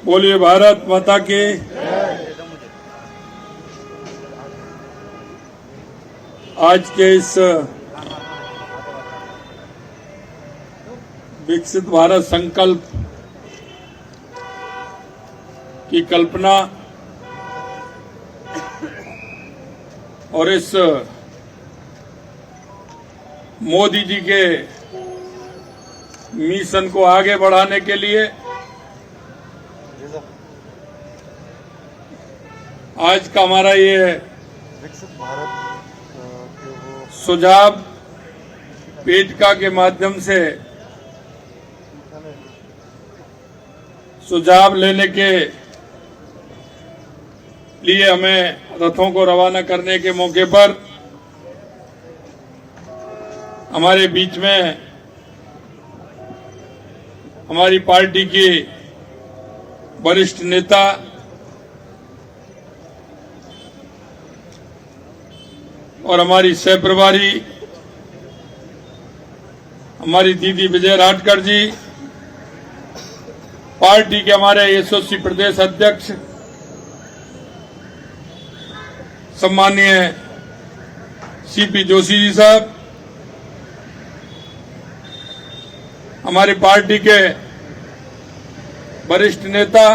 बोलिए भारत माता की। आज के इस विकसित भारत संकल्प की कल्पना और इस मोदी जी के मिशन को आगे बढ़ाने के लिए आज का हमारा ये विकसित भारत सुझाव पेटिका के माध्यम से सुझाव लेने के लिए हमें रथों को रवाना करने के मौके पर हमारे बीच में हमारी पार्टी की वरिष्ठ नेता और हमारी सह प्रभारी हमारी दीदी विजय राठकर जी, पार्टी के हमारे एसओसी प्रदेश अध्यक्ष सम्माननीय सीपी जोशी जी साहब, हमारी पार्टी के वरिष्ठ नेता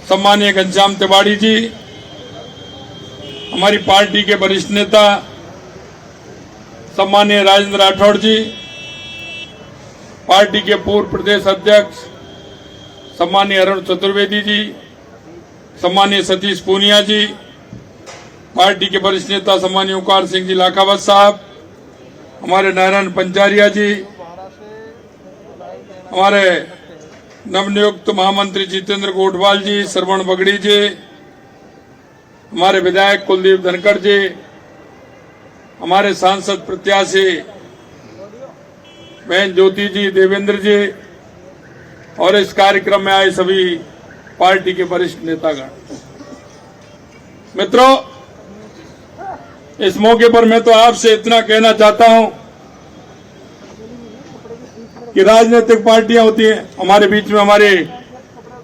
सम्माननीय घनश्याम तिवारी जी, हमारी पार्टी के वरिष्ठ नेता सम्माननीय राजेंद्र राठौड़ जी, पार्टी के पूर्व प्रदेश अध्यक्ष सम्माननीय अरुण चतुर्वेदी जी, सम्माननीय सतीश पूनिया जी, पार्टी के वरिष्ठ नेता सम्माननीय ओंकार सिंह जी लाखावत साहब, हमारे नारायण पंचारिया जी, हमारे नवनियुक्त महामंत्री जितेंद्र गोठवाल जी, श्रवण बगड़ी जी, हमारे विधायक कुलदीप धनखड़ जी, हमारे सांसद प्रत्याशी बहन ज्योति जी, देवेंद्र जी और इस कार्यक्रम में आए सभी पार्टी के वरिष्ठ नेतागण। मित्रों, इस मौके पर मैं तो आपसे इतना कहना चाहता हूं कि राजनीतिक पार्टियां होती हैं। हमारे बीच में हमारे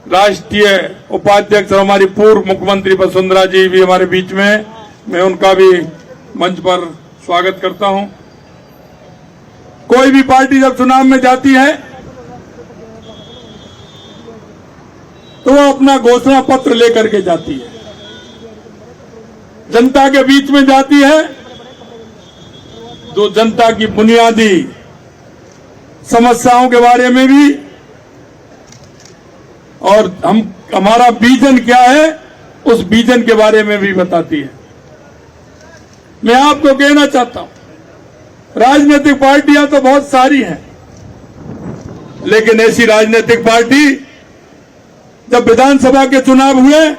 राष्ट्रीय उपाध्यक्ष और हमारी पूर्व मुख्यमंत्री वसुंधरा जी भी हमारे बीच में, मैं उनका भी मंच पर स्वागत करता हूं। कोई भी पार्टी जब चुनाव में जाती है तो वो अपना घोषणा पत्र लेकर के जाती है, जनता के बीच में जाती है, जो जनता की बुनियादी समस्याओं के बारे में भी और हमारा विजन क्या है उस विजन के बारे में भी बताती है। मैं आपको कहना चाहता हूं, राजनीतिक पार्टियां तो बहुत सारी हैं, लेकिन ऐसी राजनीतिक पार्टी जब विधानसभा के चुनाव हुए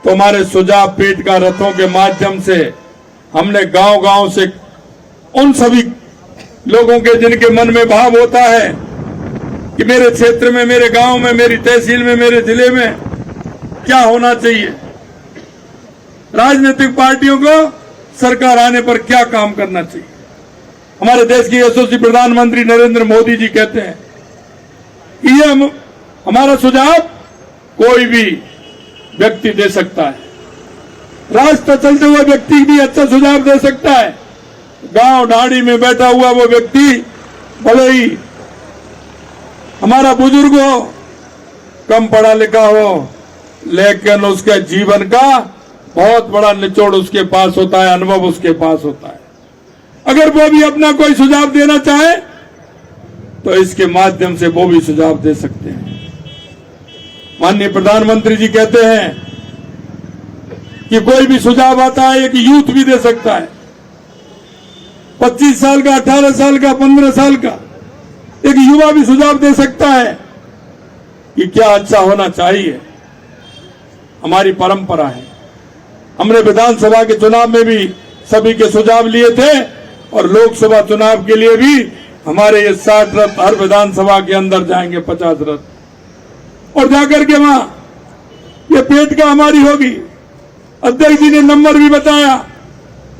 तो हमारे सुझाव पेटिका रथों के माध्यम से हमने गांव-गांव से उन सभी लोगों के जिनके मन में भाव होता है कि मेरे क्षेत्र में, मेरे गांव में, मेरी तहसील में, मेरे जिले में क्या होना चाहिए, राजनीतिक पार्टियों को सरकार आने पर क्या काम करना चाहिए। हमारे देश के यशस्वी प्रधानमंत्री नरेंद्र मोदी जी कहते हैं कि ये हमारा सुझाव कोई भी व्यक्ति दे सकता है, रास्ता चलते हुए व्यक्ति भी अच्छा सुझाव दे सकता है, गांव ढाड़ी में बैठा हुआ वो व्यक्ति भले ही हमारा बुजुर्ग हो, कम पढ़ा लिखा हो, लेकिन उसके जीवन का बहुत बड़ा निचोड़ उसके पास होता है, अनुभव उसके पास होता है। अगर वो भी अपना कोई सुझाव देना चाहे तो इसके माध्यम से वो भी सुझाव दे सकते हैं। माननीय प्रधानमंत्री जी कहते हैं कि कोई भी सुझाव आता है, एक यूथ भी दे सकता है, 25 साल का, 18 साल का, 15 साल का एक युवा भी सुझाव दे सकता है कि क्या अच्छा होना चाहिए। हमारी परंपरा है, हमने विधानसभा के चुनाव में भी सभी के सुझाव लिए थे और लोकसभा चुनाव के लिए भी हमारे ये 60 रथ हर विधानसभा के अंदर जाएंगे, 50 रथ, और जाकर के वहां ये पेटिका हमारी होगी। अध्यक्ष जी ने नंबर भी बताया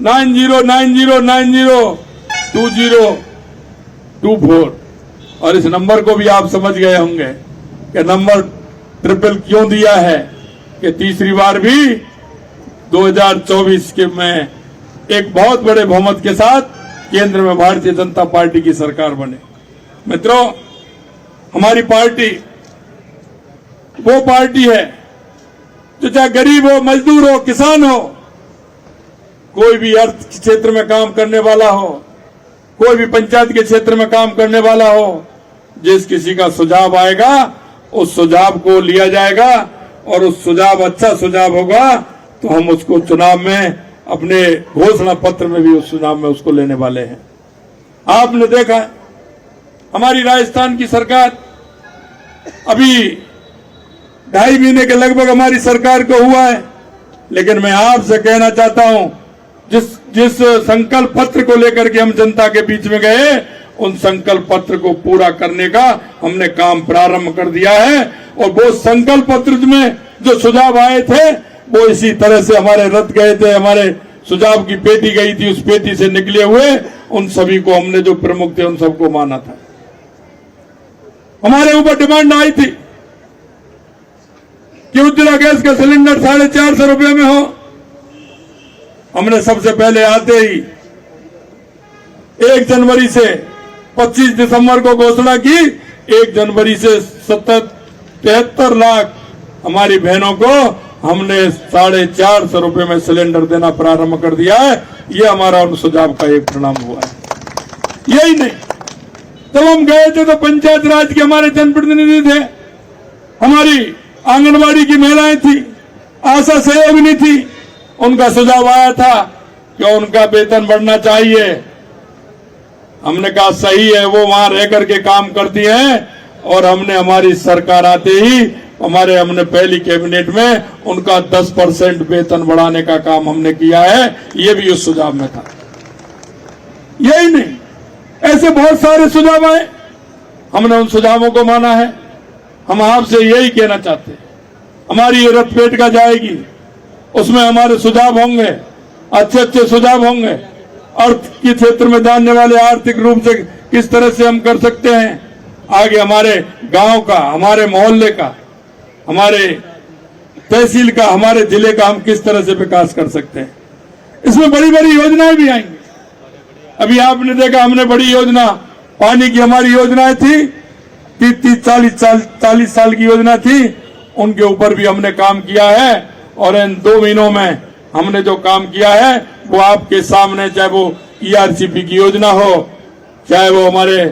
9090902024। और इस नंबर को भी आप समझ गए होंगे कि नंबर ट्रिपल क्यों दिया है कि तीसरी बार भी 2024 के में एक बहुत बड़े बहुमत के साथ केंद्र में भारतीय जनता पार्टी की सरकार बने। मित्रों, हमारी पार्टी वो पार्टी है जो चाहे गरीब हो, मजदूर हो, किसान हो, कोई भी अर्थ क्षेत्र में काम करने वाला हो, कोई भी पंचायत के क्षेत्र में काम करने वाला हो, जिस किसी का सुझाव आएगा उस सुझाव को लिया जाएगा और उस सुझाव अच्छा सुझाव होगा तो हम उसको चुनाव में अपने घोषणा पत्र में भी उस चुनाव में उसको लेने वाले हैं। आपने देखा हमारी राजस्थान की सरकार अभी 2.5 महीने के लगभग हमारी सरकार को हुआ है, लेकिन मैं आपसे कहना चाहता हूं जिस संकल्प पत्र को लेकर के हम जनता के बीच में गए उन संकल्प पत्र को पूरा करने का हमने काम प्रारंभ कर दिया है और वो संकल्प पत्र में जो सुझाव आए थे वो इसी तरह से हमारे रथ गए थे, हमारे सुझाव की पेटी गई थी, उस पेटी से निकले हुए उन सभी को हमने जो प्रमुख थे उन सबको माना था। हमारे ऊपर डिमांड आई थी कि उज्ज्वला गैस का सिलेंडर 450 रुपए में हो। हमने सबसे पहले आते ही 1 जनवरी से 25 दिसंबर को घोषणा की, 1 जनवरी से 73 लाख हमारी बहनों को हमने 450 रुपए में सिलेंडर देना प्रारंभ कर दिया है। ये हमारा उन सुझाव का एक परिणाम हुआ है। यही नहीं, जब हम गए थे तो पंचायत राज के हमारे जनप्रतिनिधि थे, हमारी आंगनबाड़ी की महिलाएं थी, आशा सहयोगिनी थी, उनका सुझाव आया था कि उनका वेतन बढ़ना चाहिए। हमने कहा सही है, वो वहां रह करके काम करती हैं और हमने हमारी सरकार आते ही हमने पहली कैबिनेट में उनका 10% वेतन बढ़ाने का काम हमने किया है। ये भी उस सुझाव में था। यही नहीं, ऐसे बहुत सारे सुझाव आए, हमने उन सुझावों को माना है। हम आपसे यही कहना चाहते हैं, हमारी ये रथ पेट का जाएगी, उसमें हमारे सुझाव होंगे, अच्छे अच्छे सुझाव होंगे। अर्थ के क्षेत्र में जानने वाले आर्थिक रूप से किस तरह से हम कर सकते हैं, आगे हमारे गांव का, हमारे मोहल्ले का, हमारे तहसील का, हमारे जिले का हम किस तरह से विकास कर सकते हैं। इसमें बड़ी बड़ी योजनाएं भी आएंगी। अभी आपने देखा हमने बड़ी योजना, पानी की हमारी योजनाएं थी, 30-40 साल की योजना थी, उनके ऊपर भी हमने काम किया है और इन 2 महीनों में हमने जो काम किया है वो आपके सामने, चाहे वो ERCP की योजना हो, चाहे वो हमारे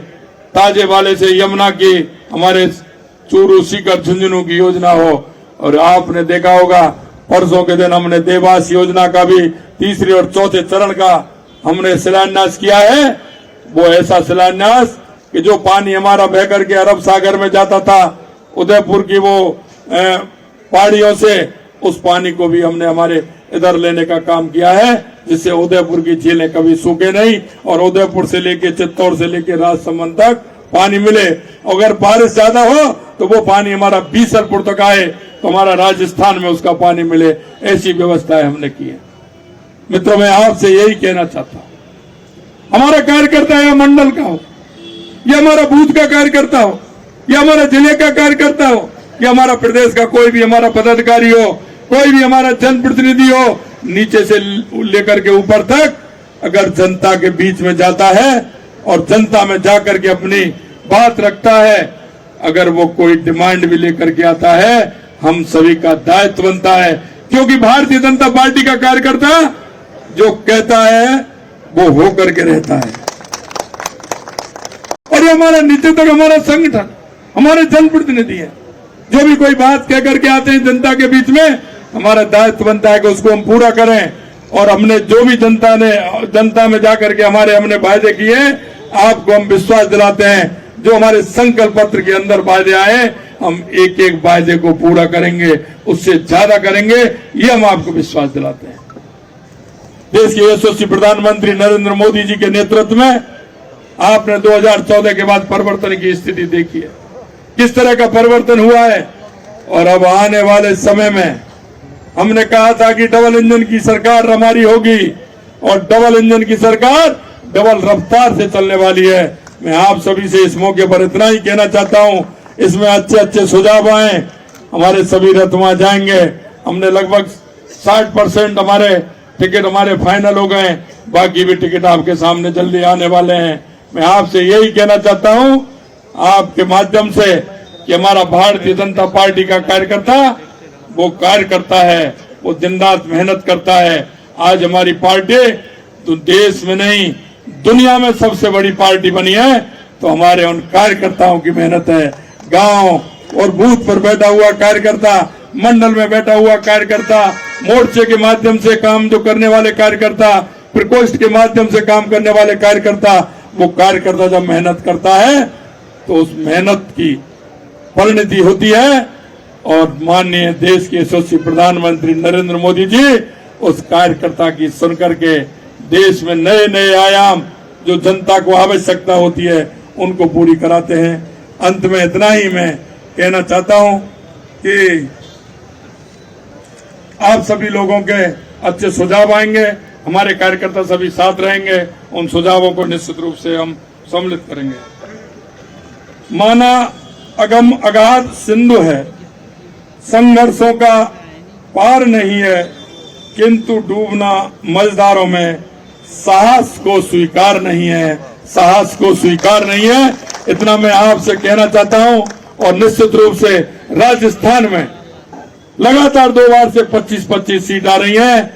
ताजे वाले से यमुना की, हमारे चूरू सीकर झुंझुनू की योजना हो, और आपने देखा होगा परसों के दिन हमने देवास योजना का भी 3रे और 4थे चरण का हमने शिलान्यास किया है। वो ऐसा शिलान्यास कि जो पानी हमारा बह करके अरब सागर में जाता था उदयपुर की वो पहाड़ियों से, उस पानी को भी हमने हमारे इधर लेने का काम किया है, जिससे उदयपुर की झीलें कभी सूखे नहीं और उदयपुर से लेके चित्तौड़ से लेके राजसमंद तक पानी मिले। अगर बारिश ज्यादा हो तो वो पानी हमारा बीसलपुर तक आए तो हमारा राजस्थान में उसका पानी मिले, ऐसी व्यवस्थाएं हमने की है। मित्रों, मैं आपसे यही कहना चाहता हूं, हमारा कार्यकर्ता या मंडल का हो, या हमारा बूथ का कार्यकर्ता हो, या हमारा जिले का कार्यकर्ता हो, या हमारा प्रदेश का कोई भी हमारा पदाधिकारी हो, कोई भी हमारा जनप्रतिनिधि हो, नीचे से लेकर के ऊपर तक अगर जनता के बीच में जाता है और जनता में जाकर के अपनी बात रखता है, अगर वो कोई डिमांड भी लेकर के आता है, हम सभी का दायित्व बनता है, क्योंकि भारतीय जनता पार्टी का कार्यकर्ता जो कहता है वो हो करके रहता है। और ये हमारा नीचे तक हमारा संगठन, हमारे जनप्रतिनिधि है, जो भी कोई बात कह करके आते हैं जनता के बीच में, हमारा दायित्व बनता है कि उसको हम पूरा करें। और हमने जो भी जनता में जाकर के हमने वायदे किए, आपको हम विश्वास दिलाते हैं, जो हमारे संकल्प पत्र के अंदर वायदे आए, हम एक एक वायदे को पूरा करेंगे, उससे ज्यादा करेंगे, ये हम आपको विश्वास दिलाते हैं। देश के यशस्वी प्रधानमंत्री नरेंद्र मोदी जी के नेतृत्व में आपने 2014 के बाद परिवर्तन की स्थिति देखी है, किस तरह का परिवर्तन हुआ है। और अब आने वाले समय में हमने कहा था कि डबल इंजन की सरकार हमारी होगी, और डबल इंजन की सरकार डबल रफ्तार से चलने वाली है। मैं आप सभी से इस मौके पर इतना ही कहना चाहता हूं, इसमें अच्छे अच्छे सुझाव आए, हमारे सभी रथ वहां जाएंगे। हमने लगभग 60% हमारे टिकट हमारे फाइनल हो गए, बाकी भी टिकट आपके सामने जल्दी आने वाले हैं। मैं आपसे यही कहना चाहता हूं आपके माध्यम से कि हमारा भारतीय जनता पार्टी का कार्यकर्ता वो कार्य करता है, वो दिन रात मेहनत करता है। आज हमारी पार्टी तो देश में नहीं दुनिया में सबसे बड़ी पार्टी बनी है, तो हमारे उन कार्यकर्ताओं की मेहनत है। गांव और बूथ पर बैठा हुआ कार्यकर्ता, मंडल में बैठा हुआ कार्यकर्ता, मोर्चे के माध्यम से काम जो करने वाले कार्यकर्ता, प्रकोष्ठ के माध्यम से काम करने वाले कार्यकर्ता, वो कार्यकर्ता जब मेहनत करता है तो उस मेहनत की परिणति होती है। और माननीय देश के यशस्वी प्रधानमंत्री नरेंद्र मोदी जी उस कार्यकर्ता की सुनकर के देश में नए नए आयाम जो जनता को आवश्यकता होती है उनको पूरी कराते हैं। अंत में इतना ही मैं कहना चाहता हूं कि आप सभी लोगों के अच्छे सुझाव आएंगे, हमारे कार्यकर्ता सभी साथ रहेंगे, उन सुझावों को निश्चित रूप से हम सम्मिलित करेंगे। माना अगम अगाध सिंधु है, संघर्षों का पार नहीं है, किंतु डूबना मझधारों में साहस को स्वीकार नहीं है, साहस को स्वीकार नहीं है। इतना मैं आपसे कहना चाहता हूं। और निश्चित रूप से राजस्थान में लगातार 2 बार से 25-25 सीट आ रही हैं,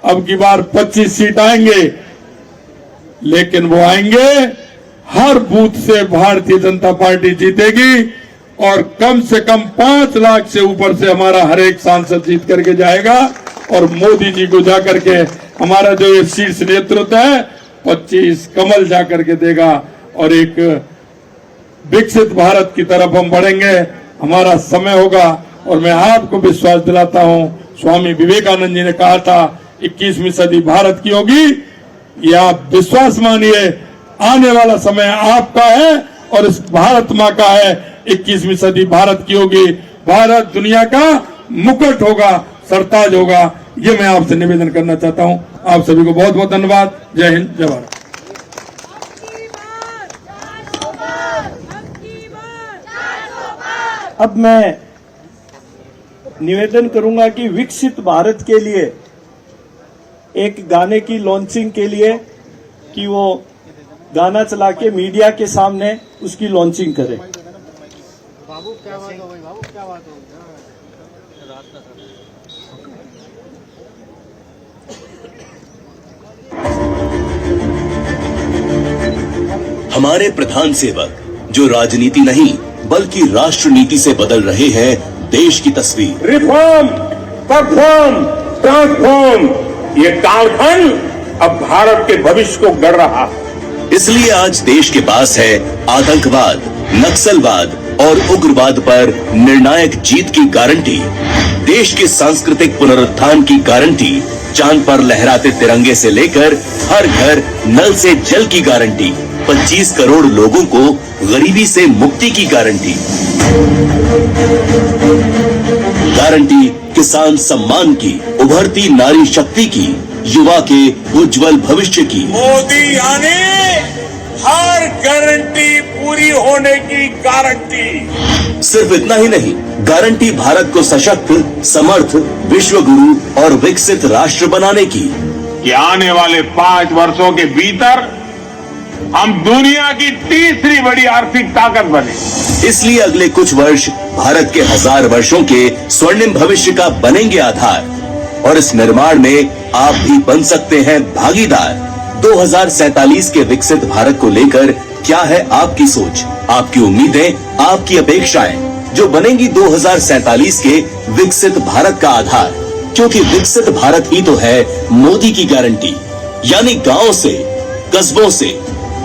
अब की बार 25 सीट आएंगे, लेकिन वो आएंगे हर बूथ से भारतीय जनता पार्टी जीतेगी और कम से कम 5 लाख से ऊपर से हमारा हर एक सांसद जीत करके जाएगा। और मोदी जी को जाकर के हमारा जो ये शीर्ष नेतृत्व है 25 कमल जाकर के देगा और एक विकसित भारत की तरफ हम बढ़ेंगे। हमारा समय होगा और मैं आपको विश्वास दिलाता हूं, स्वामी विवेकानंद जी ने कहा था 21वीं सदी भारत की होगी। ये आप विश्वास मानिए, आने वाला समय आपका है और इस भारत माँ का है। 21वीं सदी भारत की होगी, भारत दुनिया का मुकुट होगा, सरताज होगा। ये मैं आपसे निवेदन करना चाहता हूं। आप सभी को बहुत बहुत धन्यवाद। जय हिंद, जय भारत। अब मैं निवेदन करूंगा कि विकसित भारत के लिए एक गाने की लॉन्चिंग के लिए कि वो गाना चला के मीडिया के सामने उसकी लॉन्चिंग करें। बाबू क्या बात हो गई, बाबू क्या बात हो गई। हमारे प्रधान सेवक जो राजनीति नहीं बल्कि राष्ट्र नीति से बदल रहे हैं देश की तस्वीर। रिफॉर्म, परफॉर्म, ट्रांसफॉर्म, ये कालखंड अब भारत के भविष्य को गढ़ रहा है। इसलिए आज देश के पास है आतंकवाद, नक्सलवाद और उग्रवाद पर निर्णायक जीत की गारंटी, देश के सांस्कृतिक पुनरुत्थान की गारंटी, चांद पर लहराते तिरंगे से लेकर हर घर नल से जल की गारंटी, 25 करोड़ लोगों को गरीबी से मुक्ति की गारंटी, गारंटी किसान सम्मान की, उभरती नारी शक्ति की, युवा के उज्जवल भविष्य की। मोदी आने हर गारंटी पूरी होने की गारंटी। सिर्फ इतना ही नहीं, गारंटी भारत को सशक्त, समर्थ, विश्व गुरु और विकसित राष्ट्र बनाने की। कि आने वाले 5 वर्षों के भीतर हम दुनिया की तीसरी बड़ी आर्थिक ताकत बने। इसलिए अगले कुछ वर्ष भारत के 1000 वर्षों के स्वर्णिम भविष्य का बनेंगे आधार और इस निर्माण में आप भी बन सकते हैं भागीदार। 2047 के विकसित भारत को लेकर क्या है आपकी सोच, आपकी उम्मीदें, आपकी अपेक्षाएं जो बनेंगी 2047 के विकसित भारत का आधार। क्योंकि विकसित भारत ही तो है मोदी की गारंटी। यानी गांव से, कस्बों से,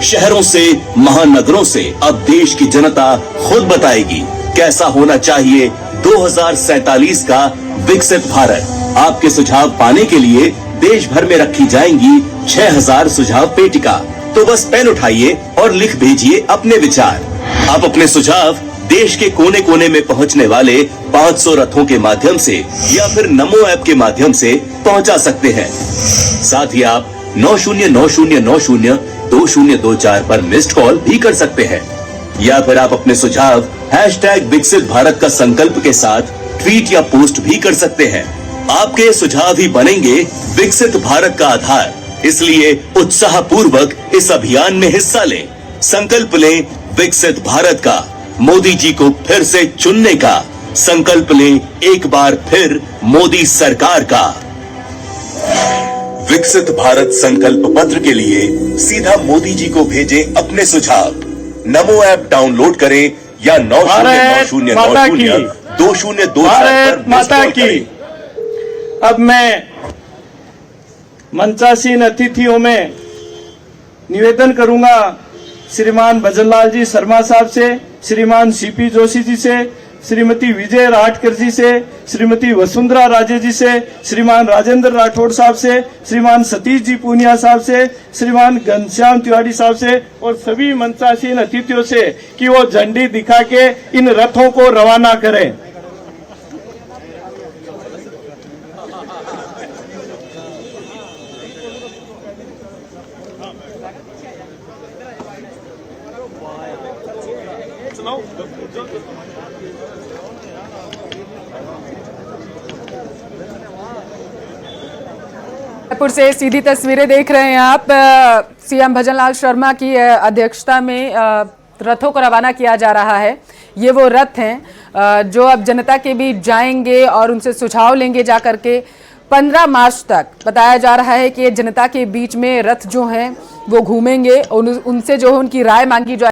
शहरों से, महानगरों से अब देश की जनता खुद बताएगी कैसा होना चाहिए 2047 का विकसित भारत। आपके सुझाव पाने के लिए देश भर में रखी जाएंगी 6000 सुझाव पेटिका। तो बस पेन उठाइए और लिख भेजिए अपने विचार। आप अपने सुझाव देश के कोने कोने में पहुंचने वाले 500 रथों के माध्यम से या फिर नमो ऐप के माध्यम से पहुंचा सकते हैं। साथ ही आप 909090 2024 पर मिस्ड कॉल भी कर सकते हैं, या फिर आप अपने सुझाव #विकसित भारत का संकल्प के साथ ट्वीट या पोस्ट भी कर सकते हैं। आपके सुझाव ही बनेंगे विकसित भारत का आधार, इसलिए उत्साह पूर्वक इस अभियान में हिस्सा लें। संकल्प लें विकसित भारत का, मोदी जी को फिर से चुनने का। संकल्प लें एक बार फिर मोदी सरकार का। विकसित भारत संकल्प पत्र के लिए सीधा मोदी जी को भेजें अपने सुझाव। नमो ऐप डाउनलोड करें या 90902020 भारत माता की। अब मैं मंचासीन अतिथियों में निवेदन करूंगा, श्रीमान भजनलाल जी शर्मा साहब से, श्रीमान सीपी जोशी जी से, श्रीमती विजय राठकर जी से, श्रीमती वसुंधरा राजे जी से, श्रीमान राजेंद्र राठौड़ साहब से, श्रीमान सतीश जी पूनिया साहब से, श्रीमान घनश्याम तिवारी साहब से और सभी मंचासीन अतिथियों से कि वो झंडी दिखा के इन रथों को रवाना करें। जयपुर से सीधी तस्वीरें देख रहे हैं आप। सीएम भजनलाल शर्मा की अध्यक्षता में रथों को रवाना किया जा रहा है। ये वो रथ हैं जो अब जनता के बीच जाएंगे और उनसे सुझाव लेंगे जा करके। 15 मार्च तक बताया जा रहा है कि ये जनता के बीच में रथ जो हैं वो घूमेंगे, उनसे जो है उनकी राय मांगी जाए।